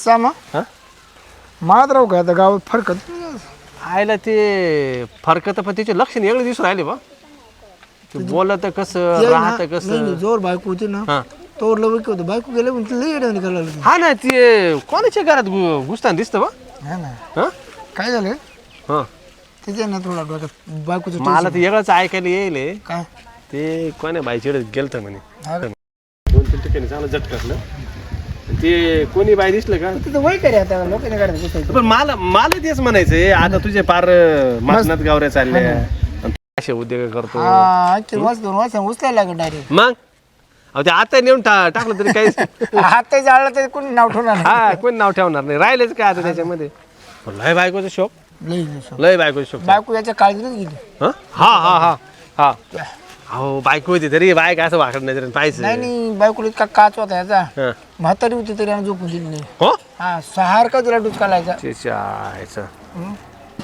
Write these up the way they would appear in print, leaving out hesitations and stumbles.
सामा हा माधराव का आता गावात फरकत आयला ते फरकत पण तिचे लक्ष वेगळे दिसून राहिले बा ते बोलत कसं राहत कसं जोर बायको होती ना हा तोर लवकर होतं बायको गेले पण लई येडं निघालं लागलं. हा ना ते कोणाच्या घरात घुसताना दिसतं बा हा ना हा काय झालं हा तिथे ना थोडा डोक्यात बायकोचं मला ते वेगळंच ऐकायला येईल काय ते कोण्या बाईच्याकडे गेलतं म्हणे हा का? 2-3 ठिकाणी चांगलं झटकलं ते कोणी बाई दिसलं का तिथं वय करे आता लोकांनी गाड्या घुसायचं. पण मला तेच म्हणायचंय आता तुझे पार मसनात गावऱ्या चालल्या आणि तू असे उद्योग करतो हा ते वाच दोन वाच उचलायला लागेल डायरेक्ट. मग अहो ते आता नेऊन टाकलं तरी काहीच हात जाळलं तर कोणी नाव ठेवणार नाही. हा कोणी नाव ठेवणार नाही राहिलेच काय आता त्याच्यामध्ये लय बायकोचा शोक लई दिवस. लय बायकोचा शोक बायको याच्या काळजीच गेली. हा हा हा हा हो बायको होती तरी बायक असं वाकड नाही पाहिजे नाही नाही बायकोला इतका काच होता याचा हा म्हातारी होती तरी आणि झोपून दिली नाही. हो हा सारखा तिला डुचका लायचा. त्याच्या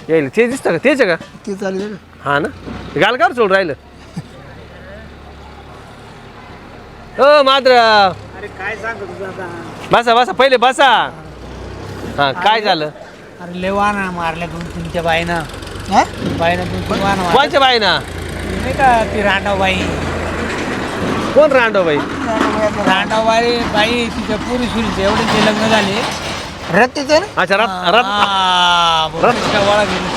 येईल ते दिसतं का तेच का ते चालेल हा ना गाल का सोड राहिलं हो मात्र अरे काय सांगतो तुझं आता बसा बसा पहिले बसा हा काय झालं अरे लय वाहन मारल्या 2-3 बाईनं बाईनं 2-3 वाहन कोणच्या बाई ना नाही का ती रांडाबाई कोण रांडो बाई रांडाबाई बाई तिच्या पुरी सुरीचे एवढे ते लग्न झाले रत्तीचे अच्छा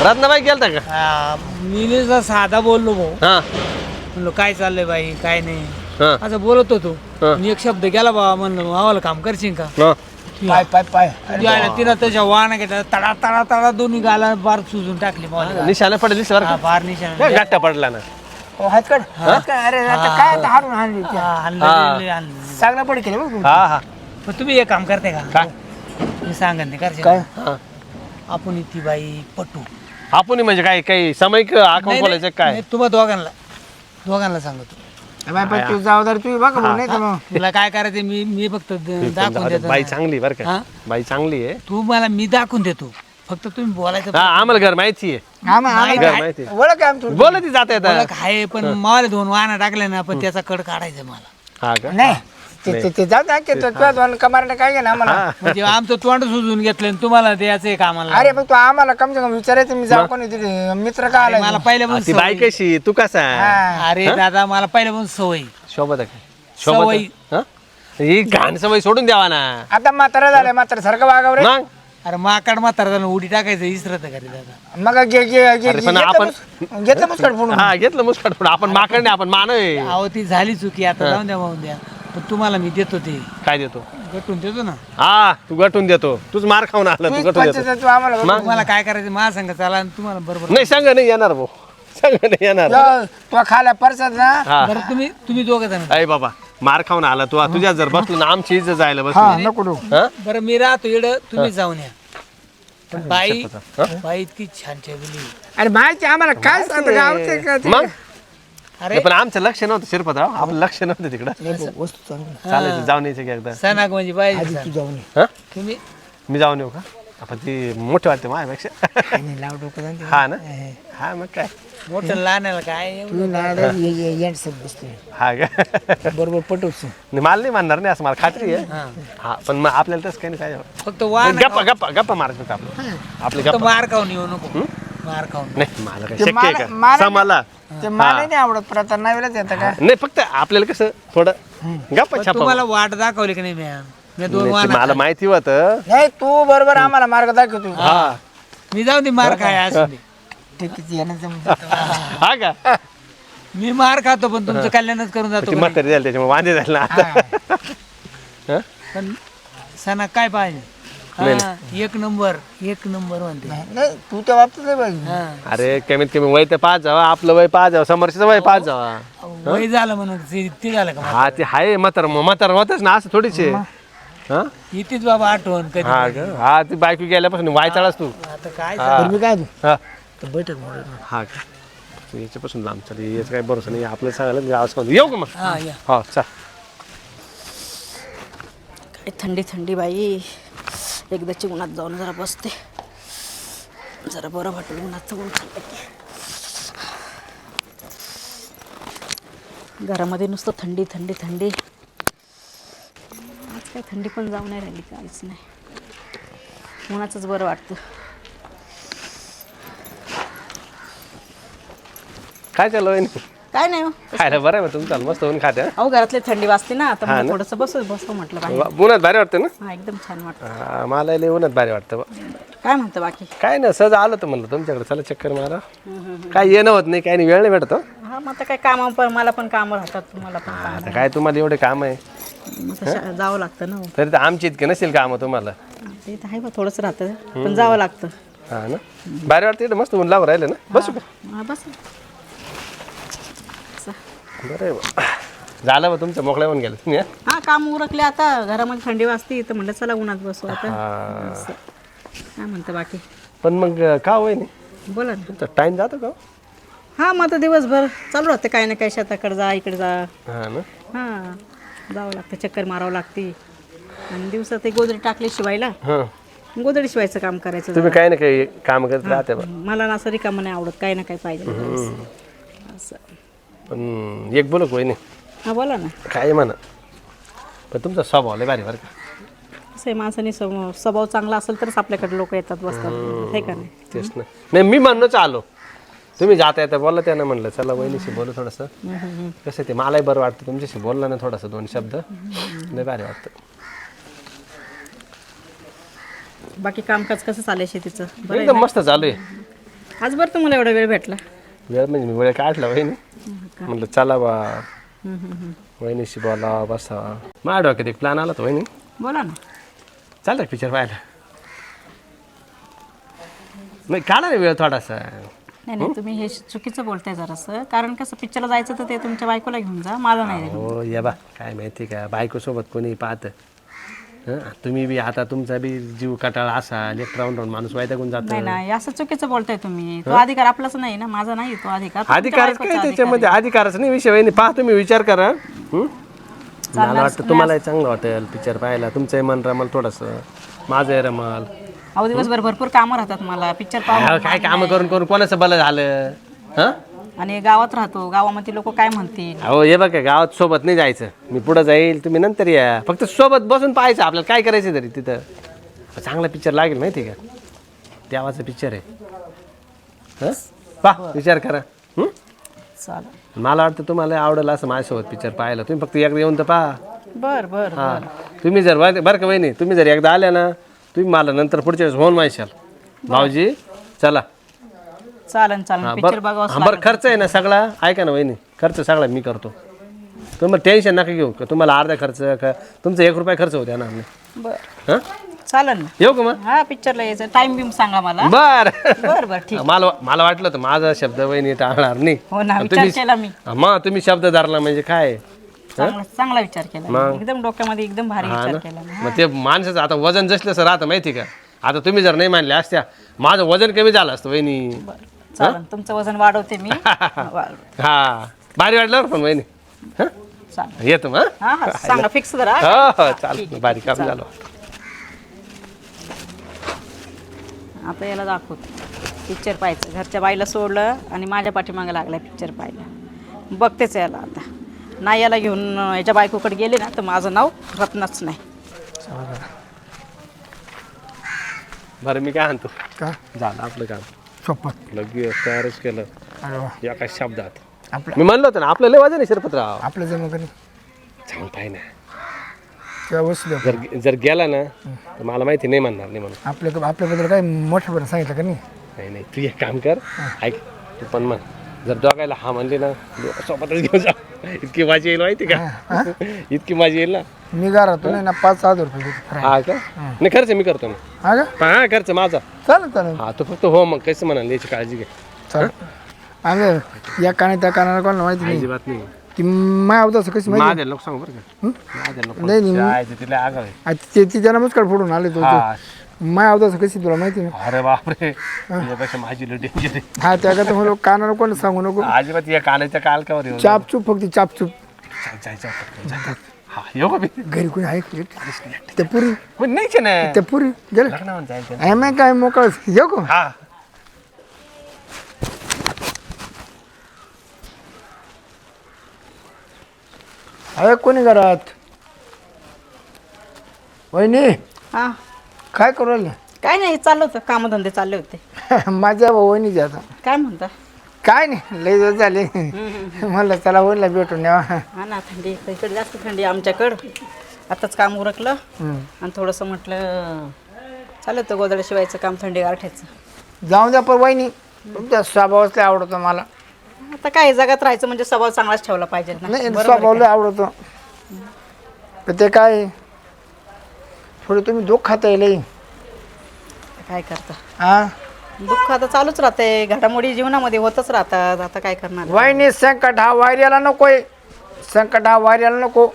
रत्नाबाई गेलता का मी नुसता साधा बोललो भाऊ हा म्हणलो काय चाललंय बाई काय नाही हा असं बोलत होतो हा. मी एक शब्द गेला बाबा म्हणलं आम्हाला काम करशील का हा. पाय पाय पाय तिनं त्याच्या वाहन घेतला तडा तडा तडा दोन्ही गाला बार सुजून टाकली निशाणा पडेल बार निशाणा गाठा पडला ना अरे आता काय आता हारून हाणली चांगला पड केलं बघ हा हा पण तुम्ही एक काम करते का काय मी सांगन ते करशील काय आपण ती बाई पटू आपण म्हणजे काय काही सामायिक अकाउंट खोलायचं काय तुम्हा दोघांना सांगतो तू जबाबदार तुम्ही बघा भाऊ, नाही तर मग तुला काय करायचं मी फक्त दाखवून देतो बाई चांगली बरं का हा? बाई चांगली आहे तू मला मी दाखवून देतो फक्त तुम्ही बोलायचं हा आम्हाला घर माहिती आहे घर माहिती आहे. ओळख आहे आमची. बोला ती जाता येतात ओळख आहे पण मला 2 वाहनं टाकले ना पण त्याचा कड काढायचं मला हा का नाही ते जाऊ द्या कमारने काय घे ना आम्हाला म्हणजे आमचं तोंड सुजून घेतलं आणि तुम्हाला द्यायचं आहे कामाला अरे पण तू आम्हाला कम से कम विचारायचं मी जाऊ कोणी तिथे मित्र का आला मला पहिल्यापासून ती बाई कशी तू कसा आहे? अरे दादा मला पहिल्यापासून सवय शोभत आहे का सवय. शोभत हा? ही घाण सवय सोडून द्यावा ना आता म्हातारा झालाय म्हातारा सारखं वागाव रे मग अरे माकड म्हातारा उडी टाकायचं इसरत घरी दादा मग घेतलं मुस्कट फोडून हा घेतलं मुस्कट पण आपण माकड नाही आपण मानव आहे अहो ती झाली चुकी आता जाऊन द्या वाहून द्या पण तुम्हाला मी देतो ते काय देतो गटून देतो ना हा तू गटून देतो तूच मार खाऊन आला तू गटून देतो तुम्हाला काय करायचं मला सांगा चला आणि तुम्हाला बरोबर नाही सांग नाही येणार भाऊ सांग नाही येणार तो खाला परसाद ना हा. बरं तुम्ही दोघं जण अय बाबा मार खाऊन आला तू तुझ्या जर बसलो ना आमची इज्जत जायला बस बरं मी राहतो इड तुम्ही जाऊन या पण बाई इतकी छान ठेवली अरे माहिती आम्हाला काय सांगतो मग अरे पण आमचं लक्ष नव्हतं शिरपतराव आपलं लक्ष नव्हतं तिकडं वस्तू चालायचं जाऊन यायचं की एकदा सणाक म्हणजे बाई तू जाऊन हा? तुम्ही मी जाऊन येऊ का आपण ती मोठी वाटते माझ्यापेक्षा लाव डोकं हा ना हा मग काय मोठं लहानाला काय हा का बरोबर पटवतो नाही, मला नाही मानणार नाही असं मला खात्री आहे हा पण मग आपल्याला तसं काही नाही काय फक्त वाहन गप्पा गप्पा गप्पा मारायचं आपलं आपले फक्त गप्पा मार खाऊन येऊ नको मार खाऊन नाही मला काय शक्य आहे का समाला ते मला नाही आवडत प्रकार नाही वेळेस येतं का नाही फक्त आपल्याला कसं थोडं गप्पा छापा तुम्हाला वाट दाखवली की नाही मी 2 नाही, वाहन ते मला माहिती होतं नाही तू बरोबर आम्हाला मार्ग दाखवतो हा मी जाऊ दे मार खाय असू दे हा का मी मार खातो पण तुमचं कल्याणच करून जातो ती म्हातारी झाली त्याच्यामुळे वांदे झाले ना आता हा? पण सणा काय पाहिजे एक नंबर म्हणते तू त्या बाबतीत अरे कमीत कमी वय तर पाच जावा आपलं वय पाच जावं समोरचं वय पाच जावा वय झालं म्हणून ते झालं का हा ते आहे म्हातार होतच ना असं थोडीच आहे हा इथेच बाबा आठवण कधी हा का हा ती बायको गेल्यापासून वायताळाच तू आता काय मी काय हा बैठक हा का तू याच्यापासून लांब चालेल याचं काही भरोसा नाही आपल्याला सांगायला गावास कोण येऊ का मग हा या हो चल काय थंडी थंडी बाई एकदाची उन्हात जाऊन जरा बसते जरा बरं वाटेल उन्हाचं ऊन खाल्लं की घरामध्ये नुसतं थंडी आज काय थंडी पण जाऊ नाही राहिली काहीच नाही उन्हाचंच बरं वाटतं. काय चालू आहे? काय नाही हो. खायला बरं आहे मग तुमचं मस्त होऊन खाते. अहो घरातले थंडी वाजते ना, आता मला थोडंसं बसू म्हटलं बाहेर. उन्हात भारी वाटतं ना. हा एकदम छान वाटतं. मला लय उन्हात भारी वाटतं. काय म्हणतं बाकी? काय नाही, सहज आलं तर म्हणलं तुमच्याकडे चला चक्कर मारा. काय येणं होत नाही, काय नाही, वेळ नाही भेटत. हा मग आता काय काम, पण मला पण कामं राहतात, तुम्हाला पण काम. आता काय तुम्हाला एवढे काम आहे, मग तसं जावं लागतं ना. तरी तर आमची इतके नसेल काम तुम्हाला. ते तर आहे बा, थोडंसं राहतं पण जावं लागतं. हा ना, भारी वाटतं. इकडे मस्त ऊन लावून राहिले ना. बसू का? हा बस. बरं आहे बा. झालं बा तुमचं, मोकळ्या होऊन गेलं तुम्ही. हा काम उरकले आता, घरामध्ये थंडी वाजते तर म्हणलं चला उन्हात बसू आता. असं. काय म्हणतं बाकी? पण मग का होय नाही बोला ना. तुमचा टाइम जातो का? हा मग आता दिवसभर चालू राहते काही ना काही, शेताकडे जा इकडे जा. हा ना. हा जावं लागतं, चक्कर मारावं लागते. आणि दिवसात ते गोदडी टाकले शिवायला, हां, गोदडी शिवायचं काम करायचं. तुम्ही काही ना काही काम करत राहते बा. मला ना असं रिकामं नाही आवडत, काही ना काही पाहिजे असं. पण एक बोलू कोई नाही. हा बोला ना. काय म्हणा, पण तुमचा स्वभाव लय भारी बरं का. कसं आहे, माणसाने स्वभाव चांगला असेल तरच आपल्याकडे लोक येतात, बसतात. हे का नाही? तेच ना. नाही मी म्हणूनच आलो, तुम्ही जाता येता बोलला त्यानं, म्हणलं चला वहिनीशी बोलू थोडंसं. कसं ते मलाही बरं वाटतं तुमच्याशी बोलला ना थोडंसं, दोन शब्द लय भारी वाटतं. बाकी कामकाज कसं चाललंय शेतीचं? बरं आहे एकदम मस्त चालू आहे. ना? आज बरं तुम्हाला एवढा वेळ भेटला. वेळ म्हणजे मी वेळ काढला वहिनी, म्हणलं चला बा वहिनीशी बोला बसा. माझ्या डोक्यात एक प्लॅन आला तर वहिनी. बोला ना. चालतं पिक्चर पाहायला? नाही काढा ना वेळ थोडासा. नाही नाही, तुम्ही हे चुकीचं बोलताय जरासं. कारण कसं, पिक्चरला जायचं तर ते तुमच्या बायकोला घेऊन जा, माझा नाही. हो या बा, काय माहिती का, बायकोसोबत कोणी पाहतं. हं, तुम्ही बी आता तुमचा बी जीव कटाळा असाल, एक राऊंड राऊंड माणूस वैतागून जातो. नाही नाही, असं चुकीचं बोलताय तुम्ही. तो अधिकार आपलाच नाही ना, माझा नाही तो अधिकार. तो तुमच्या अधिकारच बायकोचा काय अधिकार त्याच्यामध्ये, अधिकारच नाही विषय वहिनी. पहा तुम्ही विचार करा. मला वाटतं तुम्हालाही चांगलं वाटेल पिक्चर पाहायला. तुमचंही मन रमल थोडंसं, माझंही रमल. अहो दिवसभर भरपूर कामं राहतात मला, पिक्चर पाहून. काय कामं करून करून कोणाचं भलं झालं. हां, आणि गावात राहतो, गावामध्ये लोक काय म्हणतील. अहो हे बघा, गावात सोबत नाही जायचं. मी पुढं जाईल, तुम्ही नंतर या. फक्त सोबत बसून पाहायचं, आपल्याला काय करायचं तरी तिथं. चांगला पिक्चर लागेल माहिती आहे का, देवाचा पिक्चर आहे. हां पहा, विचार करा. चालेल. मला वाटतं तुम्हाला आवडेल असं माझ्यासोबत पिक्चर पाहायला. तुम्ही फक्त एकदा येऊन तर पहा. बर बर. हां, तुम्ही जर बरं का वहिनी, तुम्ही जर एकदा आल्या ना, तुम्ही मला नंतर पुढच्या वेळेस होऊन माहिशाल भाऊजी चला. चालन चालन, पिक्चर बघावं. बरं खर्च आहे ना सगळा, ऐका ना वहिनी, खर्च सगळा मी करतो. तुम्हाला टेन्शन नका घेऊ. तुम्हाला अर्धा खर्च का तुमचा 1 रुपया खर्च होत्या ना. बर हां चालन ना. येऊ का मग? हा पिक्चरला यायचं, टाइम बिम सांगा मला. बरं बर बर ठीक. मला वाटलं तर माझा शब्द वहिनी टाळणार नाही. हो ना, विचार केला मी. मग तुम्ही शब्द धरला म्हणजे काय. चांगला विचार केला एकदम, डोक्यामध्ये एकदम भारी विचार केला. मग ते माणसाचं आता वजन जसलं राहतं माहिती का. आता तुम्ही जर नाही मानले असत्या, माझं वजन कमी झालं असतं वहिनी. चालन, तुमचं वजन वाढवते मी. हा भारी वाटलं पण वहिनी. हां चालेल, येतो मग. हा हा सांगा, फिक्स करा. हो हो चालेल, भारी काम झालं. आता याला दाखवतो पिक्चर पाहायचं. घरच्या बाईला सोडलं आणि माझ्या पाठीमागे लागलाय पिक्चर पाहायला. बघतेच याला आता. नाही याला घेऊन याच्या बायकोकडे गेले ना तर माझं नाव रत्नाच नाही. बरं मी काय आणतो का झालं आपलं काम. सोपत लगेच तयारच केलं अरे वा. एका शब्दात. आपलं मी म्हणलं होतं ना आपलं लय वजन आहे शिरपतराव. आपलं जमा करी सांग पाय ना, किंवा वसलं जर गेला ना तर मला माहिती नाही म्हणणार नाही म्हणून. आपल्याबद्दल काय मोठं बरं सांगितलं का नाही. नाही नाही, तू एक काम कर, ऐक तू पण म्हण. जर दोघायला हा म्हणले ना, सोबतच घेऊन जा. इतकी माझी येईल माहिती का, इतकी माझी येईल ना. मी घरातून नाही ना 5,000 रुपये देतो. हा का, नाही खर्च मी करतो ना. हा का, हा खर्च माझा. चालेल चालेल हा तू फक्त हो मग कसं म्हणाल याची काळजी घे. चालेल. आम्ही या काना त्या कानाला कोणाला माहिती नाही अजिबात नाही. की माय अवतास कशी माहिती. माझ्या लोक सांगू बरं का, माझ्या लोक नाही नाही, तिला आगाव आहे. तिच्या नमस्कार फोडून आले तो. हा. माय अवतास कशी तुला माहिती नाही. अरे बापरे, तुझ्यापेक्षा माझी लय डेंजर आहे. हा त्याकरता म्हणलो कानाला कोण सांगू नको. अजिबात या कानाच्या काल का बरं. चापचूप, फक्त चापचूप. जायचं हा येऊ का मी. घरी कोणी आहे त्या पुरी, पण नाहीच ना, त्या पुरी गेलं लग्नावर जायचं. आम्ही काय मोकळ येऊ का. हा आहे कोणी घरात. वहिनी हा काय करू राहिले. काय नाही चाललं होतं कामधंदे चालले होते. माझ्या वहिनीचे आता काय म्हणता? काय नाही लय दिवस झाले म्हणलं चला वहिनीला भेटून यावा. हा ना थंडी इकडे जास्त थंडी आहे आमच्याकडं. आताच काम उरकलं आणि थोडंसं म्हटलं चाललं होतं गोदड्या शिवायचं काम थंडी गारठ्याचं. जाऊन द्या पण वहिनी तुमचा स्वभावच लय आवडतो मला. आता काय जगात राहायचं म्हणजे स्वभाव चांगलाच ठेवला पाहिजे ना. नाही बरोबर स्वभाव आहे लय आवडतो पण ते काय थोडं तुम्ही दुःख खाता येईल का? काय करता हा. दुःख आता चालूच राहते. घडामोडी जीवनामध्ये होतच राहतात. आता काय करणार? वहिनी संकट हा वाऱ्याला नकोय. संकट हा वाऱ्याला नको.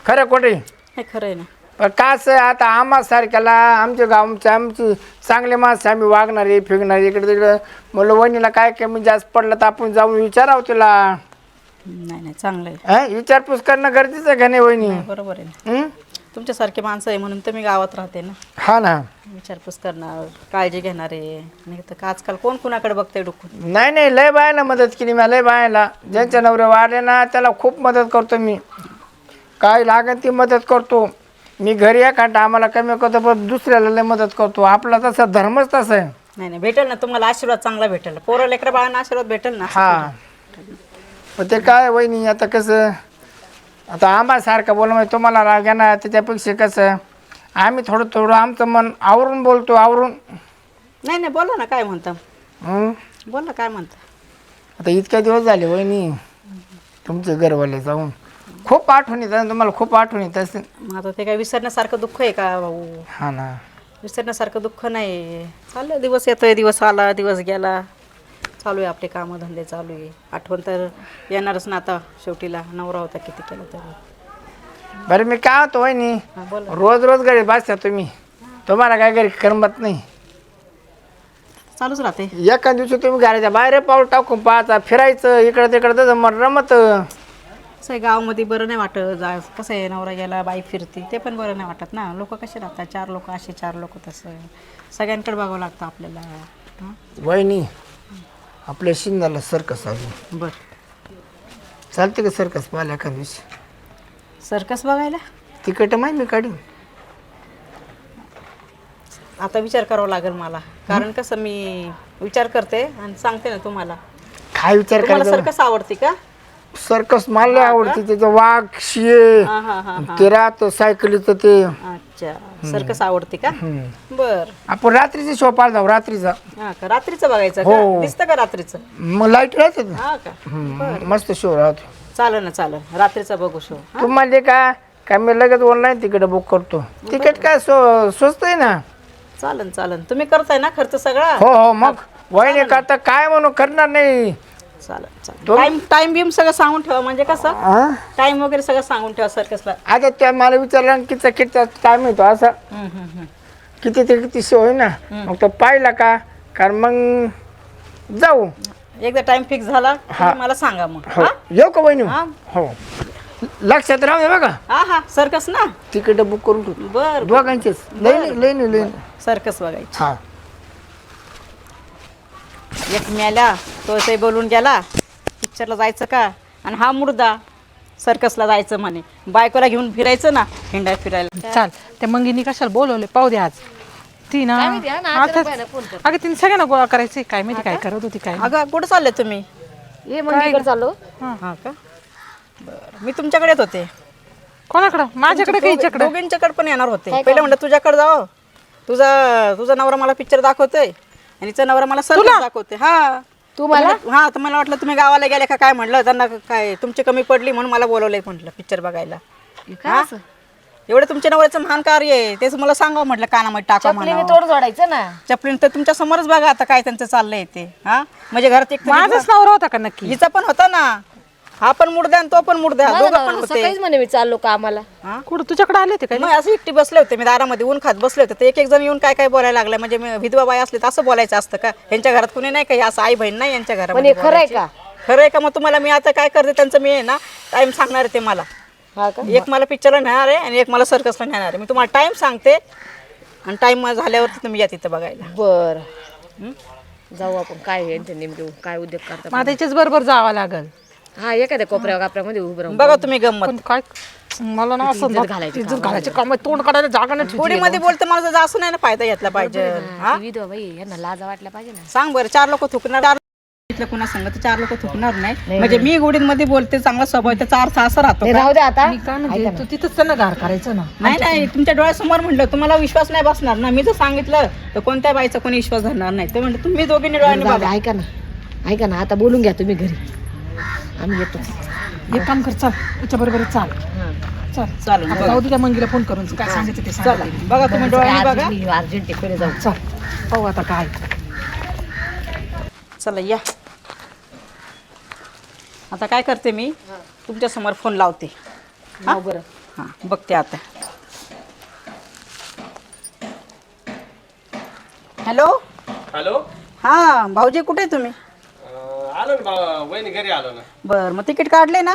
खरं खोटे हे खरं आहे ना. पण काच आता आम्हा सारख्याला आमच्या गावचे आमची चांगले माणसं आम्ही वागणारे फिरणारे इकडे तिकडे म्हणलं वहिनीला काय कमी जास्त पडलं तर आपण जाऊन विचारावं तिला. नाही नाही चांगलं आहे. हा विचारपूस करणं गरजेचं आहे का नाही वहिनी? बरोबर आहे ना. हं? तुमच्यासारखे माणसं आहे म्हणून तर मी गावात राहते ना. हा ना. विचारपूस करणार काळजी घेणारे. नाही तर आजकाल कोण कुणाकडे बघते डुकून. नाही नाही लय बायाला मदत केली मी लय बायाला. ज्यांच्या नवरे वारले ना त्याला खूप मदत करतो मी. काय लागेल ती मदत करतो मी. घरी एखादा आम्हाला कमी करतो पण दुसऱ्याला लय मदत करतो. आपला तसा धर्मच तसा आहे. नाही नाही भेटेल ना तुम्हाला आशीर्वाद चांगला भेटेल. पोरं लेकरा बाळांना आशीर्वाद भेटेल ना. हा पण ते काय वहिनी आता कसं आता आंबासारखं बोल म्हणजे तुम्हाला राग येणार त्याच्यापेक्षा कसं आम्ही थोडं थोडं आमचं मन आवरून बोलतो आवरून. नाही नाही बोला ना काय म्हणता. हं? बोला काय म्हणता. आता इतक्या दिवस झाले वहिनी तुमचे घरवाले जाऊन खूप आठवण येतात तुम्हाला खूप आठवण येत असेल. मग आता ते काय विसरण्यासारखं दुःख आहे का भाऊ? हा ना. विसरण्यासारखं दुःख नाही. चाललं दिवस येतोय दिवस आला दिवस गेला. चालू आहे आपले कामधंदे चालू आहे. आठवण तर येणारच ना आता शेवटीला. नवरा होता किती केलं तरी. बरं मी काय होतो वहिनी हां बोला. रोज रोज घरी बसता तुम्ही तुम्हाला काय घरी करमत नाही. चालूच राहते. एका दिवशी तुम्ही घराच्या बाहेर पाऊल टाकून पाहता फिरायचं इकडं तिकडं तसं मन रमत. कसं आहे गावामध्ये बरं नाही वाटत. कसं आहे नवरा गेला बाई फिरती ते पण बरं नाही वाटत ना. लोक कसे राहतात 4 लोक असे 4 लोक तसं. सगळ्यांकडे बघावं लागतं आपल्याला. हां वहिनी आपल्या शिंदाला सर्कस आली बरं चालते का सर्कस पाहिल्या एका दिवशी? सर्कस बघायला तिकीट माहिती मी काढीन. आता विचार करावा लागेल मला. कारण कसं मी विचार करते आणि सांगते ना तुम्हाला. काय विचार तुम्हाला करायचा? सर्कस आवडते का? सर्कस मला लय आवडते. त्याचं वाघ शिये हां हां हां ते राहतं सायकलीचं ते. अच्छा सर्कस आवडते का? बर आपण रात्रीचा शो पाहिला जाऊ रात्रीचा. हा का रात्रीचं बघायचं हो. का? दिसतं का रात्रीचं? मग लाईट राहते ना. हा का? मस्त शो राहतो. चालेल ना चालेल रात्रीचा बघू शो. तुम्हाला काय मी लगेच ऑनलाईन तिकीट बुक करतो. तिकीट काय स्वस्त आहे ना. चालेल चालेल तुम्ही करताय ना खर्च सगळा? हो हो मग वहिनी करता काय म्हणून करणार नाही. चालेल चालेल. टाइम बिम सगळं सांगून ठेवा म्हणजे कसं हा? टाइम वगैरे सगळं सांगून ठेवा सर्कसला. आता त्या मला विचारलं किती टाइम येतो असा किती ते किती शो आहे ना. मग तो पाहिला का कारण मग जाऊ. एकदा टाइम फिक्स झाला की मला सांगा मग. हो येऊ का वहिनी? हा हो लक्षात राहू दे बघा. हा हा सर्कस ना. तिकीट बुक करून ठेवतो बर दोघांचेच. लई सर्कस बघायची. हा एक मेला तो ते बोलून गेला पिक्चरला जायचं का आणि हा मुर्दा सर्कसला जायचं म्हणे. बायकोला घेऊन फिरायचं ना हिंडा फिरायला. चाल त्या मंगीनी कशाला बोलवले पाहू दे आज. ती ना अगं तिने सगळ्यांना गोळा करायचे काय माहिती काय करत होती काय. अगं कुठं चालले तुम्ही? चाललो हा का बरं मी तुमच्याकडे येत होते. कोणाकडं? माझ्याकडे काही हिच्याकडे. दोघींच्याकडे पण येणार होते. पहिले म्हणलं तुझ्याकडे जावं. तुझा नवरा मला पिक्चर दाखवतोय आणि तिचा नवरा मला सर्कस दाखवते. हा तू मला हा तर मला वाटलं तुम्ही गावाला गेले का काय. म्हणलं त्यांना काय तुमची कमी पडली म्हणून मला बोलवलंय म्हटलं पिक्चर बघायला. एवढं तुमच्या नवऱ्याचं महान कार्य आहे तेच मला सांगावं म्हटलं कानामध्ये टाका म्हणून. तोड जोडायचं ना. चपलीन तर तुमच्या समोरच बघा आता काय त्यांचं चाललंय ते. हा म्हणजे घरात एक माझाच नवरा होता का नक्की? हिचा पण होता ना. हा पण मुर्द्या आणि तो पण मुर्द्या दोघं पण होते. सकाळीच म्हणे मी चाललो कामाला. कुठं तुझ्याकडे आले होते काय? मग असं एकटी बसले होते मी दारामध्ये ऊन खात बसले होते. तर एक जण येऊन काय काय बोलायला लागला. म्हणजे मी विधवा बाई असले तर असं बोलायचं असतं का? यांच्या घरात कुणी नाही का असं आई बहीण नाही यांच्या घरामध्ये? खरं आहे का? खरं आहे का? मग तुम्हाला मी आता काय करते त्यांचं मी आहे ना टाइम सांगणार आहे ते मला. हा का? एक मला पिक्चरला नेणार आहे आणि एक मला सर्कसला नेणार आहे. मी तुम्हाला टाइम सांगते आणि टाइम झाल्यावरती तुम्ही या तिथं बघायला. बर जाऊ आपण. काय यांच्या नेमके काय उद्योग करतात? मला त्याच्याच बरोबर जावं लागल. हा एखाद्या कोपऱ्यामध्ये उभं राहून बघा तुम्ही गंमत पण काय मला ना असं इज्जत घालायची इज्जत घालायची काम तोंड काढायला जागा नाही थोडी मध्ये बोलते मला तर असं नाही ना फायदा घेतला पाहिजे हा? ती विधवा बाई यांना लाजा वाटल्या पाहिजे ना. सांग बरं 4 लोक थुकणार इथलं कुणा सांगत 4 लोक थुकणार नाही म्हणजे मी गोडींमध्ये बोलते चांगला स्वभाव त्याचा अर्थ असा राहतो नाही, का? राहू दे आता. मी काय म्हणते तू तिथंच त्यांना घार करायचं ना नाही नाही तुमच्या डोळ्यासमोर म्हणलं तुम्हाला विश्वास नाही बसणार ना मी जर सांगितलं तर कोणत्या बाईचा कोणी विश्वास धरणार नाही ते म्हणलं तुम्ही दोघींनी डोळ्याने जाऊ दे, बघा ऐका ना आता बोलून घ्या तुम्ही घरी आम्ही येतो. एक काम कर चाल याच्या बरोबर चाल चल चालेल आता जाऊ दे त्या मंगीला फोन करून काय सांगायचं ते चला सांग बघा तुम्ही डोळ्याने बघा अर्जंट पुढे जाऊ. चल पाहू आता काय चला या आता काय करते मी तुमच्या समोर फोन लावते हा? बरं हा बघते आता हॅलो हॅलो हा भाऊजी कुठे आहे तुम्ही आलो ना वहिनी घरी आलो ना. बर मग तिकीट काढले ना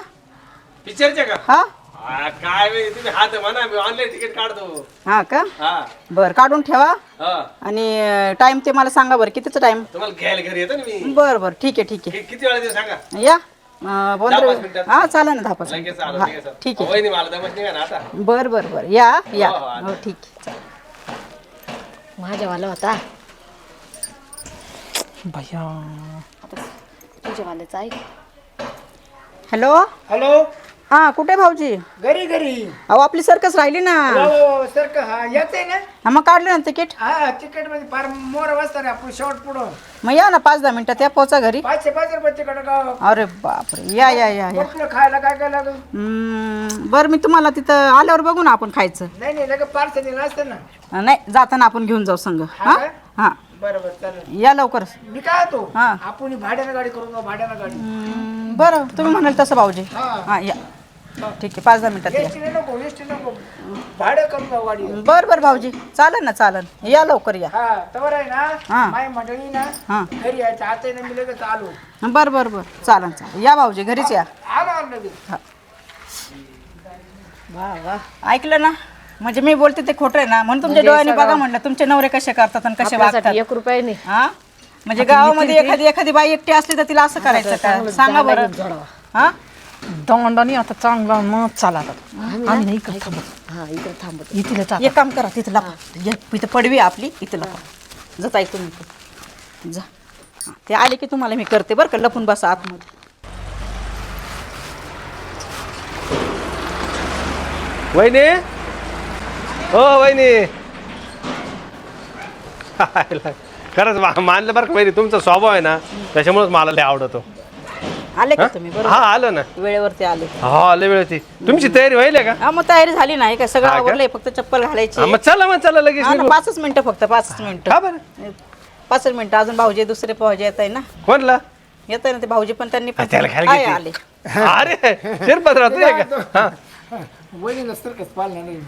पिक्चरच्या का हा काय वेळ तुम्ही हात म्हणा मी ऑनलाईन तिकीट काढतो. हा का हा बर काढून ठेवा हा आणि टाइम ते मला सांगा बरं कितीचा टाइम तुम्हाला घ्यायला घरी येतो ना मी. बर बर ठीक आहे किती वेळा देऊ सांगा. या 10-5 मिनिटात. हा चालेल ना 10-5 लगेच आलो मिनिट. लगेच हा, आलो. ठीक आहे वहिनी मला दमत निघा ना आता. बर बर बर या या हो, हो, आलो. हो ठीक आहे माझ्यावाला होता भैया आता तुझ्यावाल्याचा ऐक. हॅलो हॅलो हा कुठे भाऊजी घरी घरी अहो आपली सर्कस राहिली ना हो सर का हा येत आहे ना. हा मग काढलं ना तिकीट हा तिकीट मध्ये फार मोर वाजता रे आपण शेवट पुढं मग या ना 5-10 मिनिटात या पोचा घरी 505 रुपये तिकीट गाव. अरे बापरे या या या या बरं, खायला काय काय लागेल. बरं मी तुम्हाला तिथं आल्यावर बघू ना आपण खायचं नाही नाही लगेच पार्सल दिलं असतं ना. नाही जाताना आपण घेऊन जाऊ संग हा का? हा बरोबर चालेल. या लवकर मी काय होतो हा. आपण भाड्यानं गाडी करून जाऊ, भाड्यानं गाडी. बरं तुम्ही म्हणाल तसं भाऊजी हा. हा या ठीक आहे 5-10 मिनिटात या एसटी नको एसटी नको भाडं करून जाऊ गाडी. बरं बरं भाऊजी चालेल ना चालेल या लवकर या हा तवर आहे हा. ना माय मंडळी ना हा घरी यायचं आता ना मी लगेच आलो बरं बरं बरं चालेल चालेल या भाऊजी घरीच या आलो लगेच. वा वा ऐकलं ना म्हणजे मी बोलते ते खोटं आहे ना म्हणून तुमच्या डोळ्याने बघा म्हणलं तुमचे नवरे कसे करतात आणि कसे वागतात आपल्यासाठी 1 रुपया नाही. हा म्हणजे गावामध्ये एखादी बाई एकटी असली तर तिला असं करायचं का सांगा बरं हा दंडाने आता चांगला मग चाला आम्ही नाही इकडे थांबत हा इकडे थांबत. इथे चाल एक काम करा तिथं लपा इथं पडवी आपली इथं लपा जाता तुम्ही इथं. जा हा, ते आले की तुम्हाला मी करते बरं का लपून बसा आतमध्ये वहिनी हो वहिनी खरंच मानलं बरं का वहिनी तुमचा स्वभाव आहे ना त्याच्यामुळेच मला लय आवडतो. आले का तुम्ही बरोबर हा आलो ना. वेळेवरती आले हा लय वेळ ती तुमची तयारी व्हायला का. हा मग तयारी झाली नाही का सगळं हा का? आवरलंय फक्त चप्पल घालायची हा, मग चला लगेच हा ना निघू. 5 मिनिटं फक्त 5 मिनिटं का बरं 5 मिनिटं अजून भाऊजी दुसरे भाऊजी येत आहे ना कोणला येत आहे ना ते भाऊजी पण त्यांनी पण त्याला खायला आहे, घेते. आले अरे शिरपत्र तू आहे का हा. वहिनी नसतं का पाळणार नाही.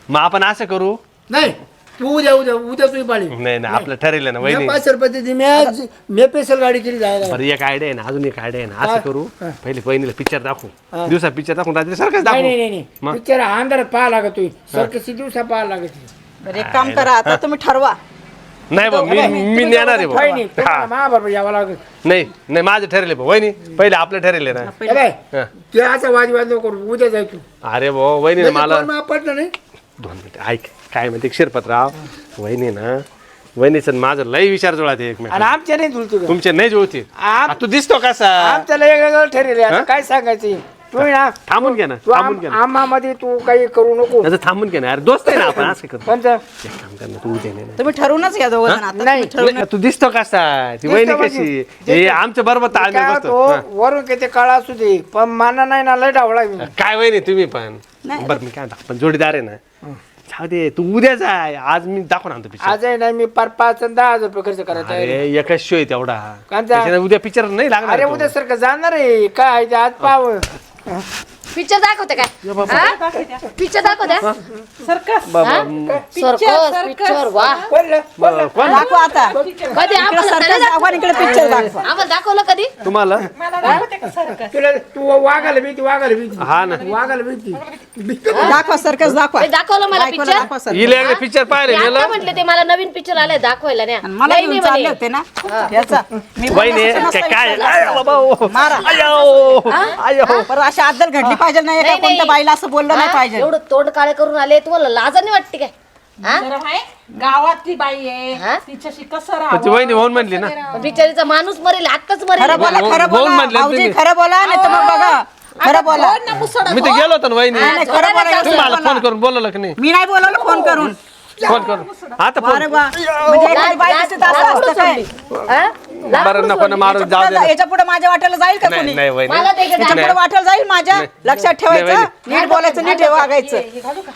मग आपण असं करू नाही तू उद्या उद्या उद्या तुम्ही पाळी. नाही नाही आपलं ठरलं ना वहिनी. 500 रुपये देते मी स्पेशल गाडी केली जायला. बरं एक आयडिया आहे ना अजून एक आयडिया आहे ना असं करू पहिले वहिनीला पिक्चर दाखवू दिवसा पिक्चर दाखवून रात्री सारखंच नाही नाही दाखवू. नाही मग? पिक्चर अंधारात पाहा लागत सरकसी दिवसा पाहा लागत. बरं एक काम करा आता तुम्ही ठरवा नाही बा मी नेणार आहे भाऊ. वहिनी तुम्हाला महाबरोबर यावं लागत. नाही नाही माझं ठरले भाऊ वहिनी पहिले आपलं ठरेल ना. ए बाय, हा. ते असा वादविवाद नको करू उद्या जाय तू. अरे भाऊ वहिनी मला कोण पटलं नाही. 2 मिनिटं ऐक काय म्हणते शिरपतराव वहिनी ना वहिनीचं माझं लय विचार जुळा ते एकमेक आणि आमच्या नाही तुलते तुमचे नाही जुळते आम- तू दिसतो कसा आमच्याला वेगळं ठरेल आता काय सांगायचं तुम्ही ना थांबून घे ना तू थांबून घे ना आम्हामध्ये तू काही करू नको. त्याचं थांबून घे ना यार दोस्त आहे ना आपण असं करतो कोणतं एक काम कर ना तू उद्या ये ना. तुम्ही ठरवूनच घ्या दोघं जण आता नाही. तुम्ही ठरवून तू दिसतो कसा ती वहिनी म्हणजे कशी हे आमच्या बरोबर ताळमेळ काय बसतो तो हा. वरून किती काळा असू दे पण माना नाही ना लय डावळा मी. काय वहिनी तुम्ही पण नाही. बरं मी काय म्हणतो, आपण जोडीदार आहे ना जाऊ दे तू उद्या जाय आज मी दाखवून आणतो पिक्चर आजही नाही मी पार 5 आणि 10 हजार रुपये खर्च करायचा आहे. अरे एकच शो आहे तेवढा कांचा? त्याच्यानं उद्या पिक्चर नाही लागणार अरे तो. उद्या सारखं जाणार आहे काय ते आज पाव पिक्चर दाखवते काय पिक्चर दाखवते सर्कस पिक्चर वा दाखवा आता कधी इकडे सर्कस दाखवा आणि इकडे पिक्चर दाखवा आम्हाला दाखवलं कधी तुम्हाला मला दाखवते का सर्कस तुला तू वागायला भीती हा ना वागायला भीती दाखवा सर्कस दाखवा हे दाखवलं मला बायकोला पिक्चर दाखवा सर्कस. हिला एकदा पिक्चर पाहिले आता नेलं म्हटले ते मला नवीन पिक्चर आलाय दाखवायला नाही आणि मला नाही, घेऊन नाही चालले म्हणे. होते ना याचा मी वहिनी बोलले काय नसतं आय बाबा, ओ. मारा. आयो आयो पण अशी आदल घडली पाहिजे नाही का नाही, कोणत्या नाही. बाईला असं बोललं नाही हा? पाहिजे एवढं तोंड काळे करून आले तुम्हाला लाजाने वाटते काय हा? जरा आहे गावातली बाई हा? आहे तिच्याशी कसं ती राहावं वहिनी म्हणून म्हणली ना पण बिचारीचा माणूस मरेल आत्ताच मरेल खरं बोला खरं बोल बोला म्हटलं भाऊजी तुम्ही. खरं बोला नाही तर मग बघा खरं बोला मी तर गेलो होतो ना वहिनी नाही, नाही, खरं बोला तुम्ही मला फोन करून बोलवलं की नाही मी नाही बोलवलं फोन करून फोन करून आता अरे फोन वा म्हणजे एखादी बाई दिसते तर असं असतं काय बरं नको ना मारून जाऊ दे ना. याच्या पुढे माझ्या वाट्याला जाईल का नाही कोणी नाही वहिनी मला ते याच्या पुढे वाट्याला जाईल माझ्या लक्षात ठेवायचं नाही, नीट बोलायचं नीट वागायचं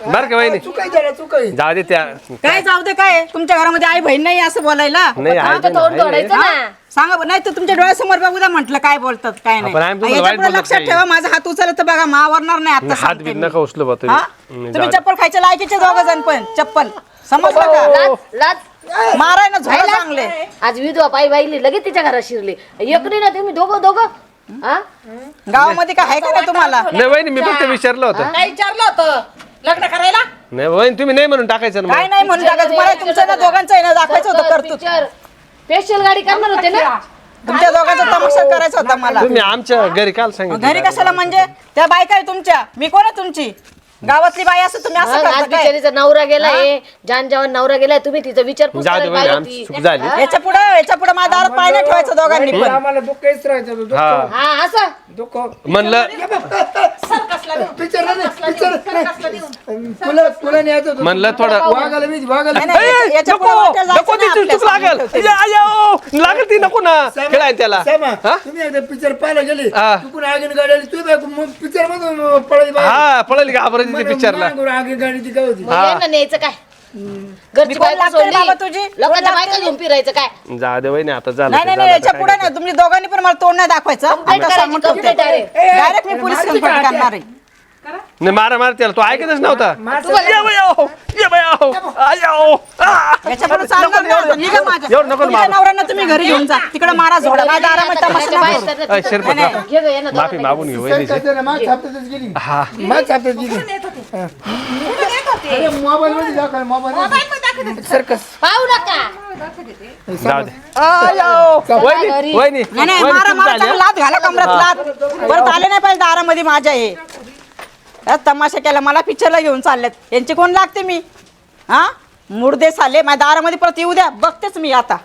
बरं का वहिनी चुकाई जाऊ दे त्या काय जाऊ दे काय तुमच्या घरामध्ये आई बहीण नाही असं बोलायला नाही आहे ते ना, तोंड आहे. तोडायचं ना सांगा नाही तर तुमच्या डोळ्यासमोर बघू द्या म्हटलं काय बोलतात काय नाही आपण आम्ही तुम्हाला याच्या वाईट पुढे बोलत लक्षात नाही. ठेवा माझा हात उचलला तर बघा मावरणार नाही आता हात सांगते बीत मी. नका उचलू बा हा? तुम्ही तुम्ही चप्पल खायच्या लायकीचे दोघ जण पण चप्पल समजलं हो. का लाज माराय ना झोडा चांगले आज विधवा बाई बाईली लगेच तिच्या घरात शिरले एकडी ना तुम्ही दोघं हा गावामध्ये काय आहे का नाही तुम्हाला नाही वहिनी मी फक्त विचारलं होतं काय विचारलं होतं लग्न करायला नाही वहिनी तुम्ही नाही म्हणून टाकायचं ना काय मग. नाही म्हणून टाकायचं मला तुमचं ना दोघांचं आहे ना दाखवायचं होतं कर्तृत्व पिक्चर स्पेशल गाडी करणार होते ना तुमच्या दोघांचा तमाशा करायचा होता मला तुम्ही आमच्या घरी काल सांगितलं घरी कशाला म्हणजे त्या बायका आहे तुमच्या मी कोण आहे तुमची गावातली बाई असं तुम्ही असं आज करता काय बिचारीचा नवरा गेलाय जान जवान नवरा गेलाय तुम्ही तिचा विचारपूस जाऊ दे करायला वहिनी पाहिजे आमची होती. चूक झाली याच्या पुढे माझ्या दारात पाय नाही ठेवायचं दोघांनी पण आम्हाला दुःख काहीच राहायचं दुःख हा हा असं दुःख म्हणलं तुला न्यायचं होतं. म्हणलं थोडं वागायला भीती वागायला नाही, नाही, याच्या पुढे वाटेल जायचं नको ती नाही चूक आपल्या लागल सामने ठेवते. लागल ती नको ना खेळाय त्याला सामा, हा? तुम्ही एकदा पिक्चर पाहायला गेले हा. चुकून आगीन गाडी आली तू पिक्चर मधून पळली बाहेर. हा पळली का घाबरायची ती पिक्चरला मागून आगीन गाडीची काय होती मग यांना न्यायचं काय घरची कोण बायको लागते रे सोडली बाबा तुझी? लोकांच्या कोण बायका लागते? घेऊन फिरायचं काय जा दे वहिनी आता झालं नाही ते नाही झालं, याच्या आता पुढे काय नाही तुम्ही दोघांनी पण मला तोंड नाही दाखवायचं Complaint करायची, complaint direct. डायरेक्ट मी पोलीस कंप्लेंट करणार आहे नाही मारा मार त्याला तो ऐकतच नव्हता ये बाई, आओ, ये बाई, आओ, आयो, आ. याच्या पुढे चालणार नाही आता. निघा माझ्या. एवढं नको तुमच्या मारू. नवऱ्यांना तुम्ही घरी घेऊन जा तिकडे मारा झोडा माझ्या दारामध्ये तमाशा घराच्या नाही बाहेर करू. तर तिथं- शिरपत नाही, घे गं, यांना माफी दोघांना. मागून घेऊ वहिनीची मागच्या हप्त्यातच गेली हा मागच्या हप्त्यात गेली अरे मोबाईल मध्ये दाखव मोबाईल सर्कस पाहू नका जाऊ दे आयो, वहिनी घरी. वहिनी नाही नाही वहिनी, मारा चूक मारा झाली, चांगला लात घाला कमरात लात परत आले नाही पाहिजे दारामध्ये माझ्या हे यात तमाशा केला मला पिक्चरला घेऊन चाललेत यांची कोण लागते मी हा मुर्दे साले माझ्या दारामध्ये परत येऊ द्या बघतेच मी आता